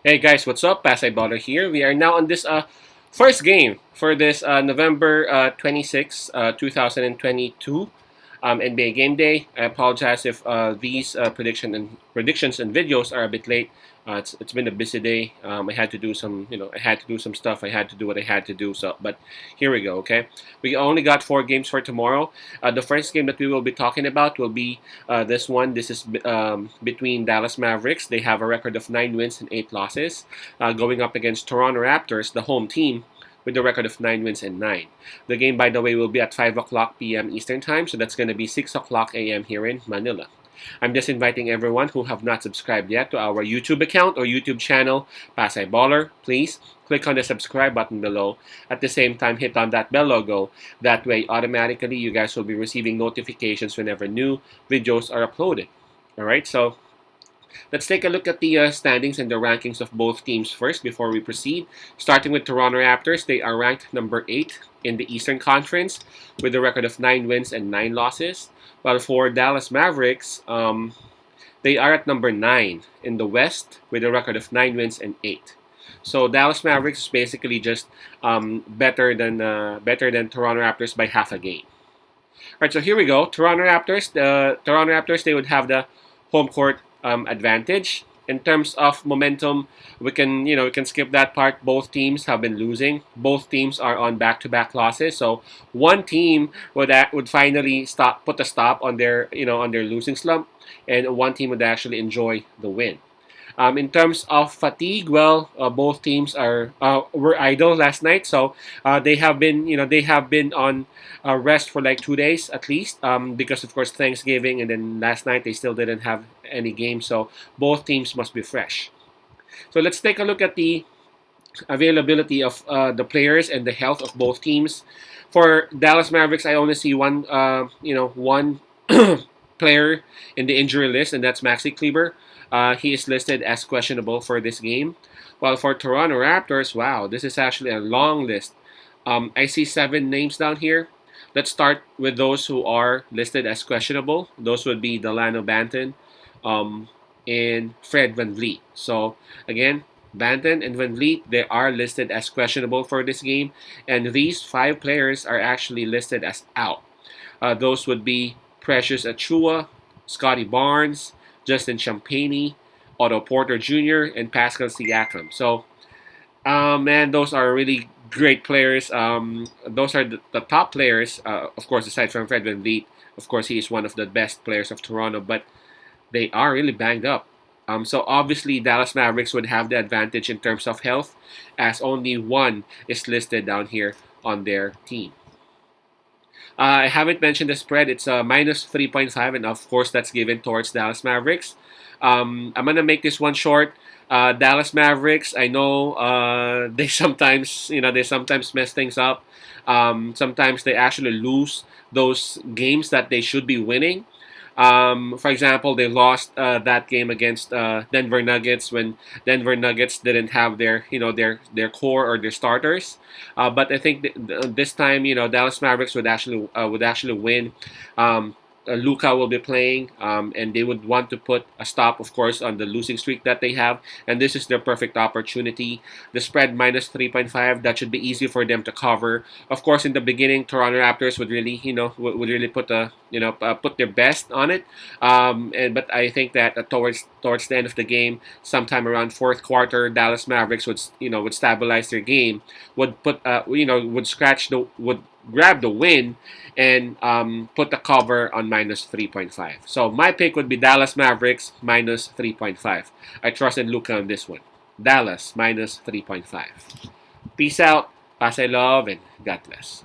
Hey guys, what's up? Pasay Baller here. We are now on this first game for this November 26, 2022 NBA Game Day. I apologize if these predictions and videos are a bit late. It's been a busy day. I had to do some, I had to do some stuff. I had to do what I had to do. But here we go. Okay, we only got 4 games for tomorrow. The first game that we will be talking about will be this one. This is between Dallas Mavericks. They have a record of 9 wins and 8 losses, going up against Toronto Raptors, the home team, with a record of 9 wins and 9. The game, by the way, will be at 5 o'clock p.m. Eastern Time, so that's going to be 6 o'clock a.m. here in Manila. I'm just inviting everyone who have not subscribed yet to our YouTube account or YouTube channel, Pasay Baller. Please click on the subscribe button below. At the same time, hit on that bell logo. That way, automatically, you guys will be receiving notifications whenever new videos are uploaded. All right, so let's take a look at the standings and the rankings of both teams first before we proceed. Starting with Toronto Raptors, they are ranked number 8 in the Eastern Conference with a record of 9 wins and 9 losses. While for Dallas Mavericks, they are at number 9 in the West with a record of 9 wins and 8. So Dallas Mavericks is basically just better than Toronto Raptors by half a game. All right, so here we go. Toronto Raptors. The Toronto Raptors, they would have the home court advantage. In terms of momentum, we can skip that part. Both teams have been losing. Both teams are on back-to-back losses. So one team would finally put a stop on their on their losing slump, and one team would actually enjoy the win. In terms of fatigue, well, both teams were idle last night, so they have been on rest for like 2 days at least, because of course Thanksgiving, and then last night they still didn't have any games, so both teams must be fresh. So let's take a look at the availability of the players and the health of both teams. For Dallas Mavericks, I only see one player in the injury list, and that's Maxi Kleber. He is listed as questionable for this game. While for Toronto Raptors, wow, this is actually a long list. I see 7 names down here. Let's start with those who are listed as questionable. Those would be Delano Banton, um, and Fred VanVleet. So again, Banton and VanVleet, they are listed as questionable for this game, and these 5 players are actually listed as out. Those would be Precious Achua, Scotty Barnes, Justin Champagny, Otto Porter Jr., and Pascal Siakam. So, man, those are really great players. Those are the top players, of course, aside from Fred VanVleet. Of course, he is one of the best players of Toronto, but they are really banged up. So obviously, Dallas Mavericks would have the advantage in terms of health, as only one is listed down here on their team. I haven't mentioned the spread. It's minus 3.5, and of course, that's given towards Dallas Mavericks. I'm gonna make this one short. Dallas Mavericks. I know they sometimes mess things up. Sometimes they actually lose those games that they should be winning. For example, they lost that game against Denver Nuggets when Denver Nuggets didn't have their core or their starters. But I think this time, Dallas Mavericks would actually win. Luka will be playing, and they would want to put a stop, of course, on the losing streak that they have. And this is their perfect opportunity. The spread minus 3.5, that should be easy for them to cover. Of course, in the beginning, Toronto Raptors would really, would really put their best on it. But I think that towards the end of the game, sometime around fourth quarter, Dallas Mavericks would stabilize their game, would grab the win, and put the cover on minus 3.5. So my pick would be Dallas Mavericks minus 3.5. I trusted Luka on this one. Dallas minus 3.5. Peace out. Pasay love and God bless.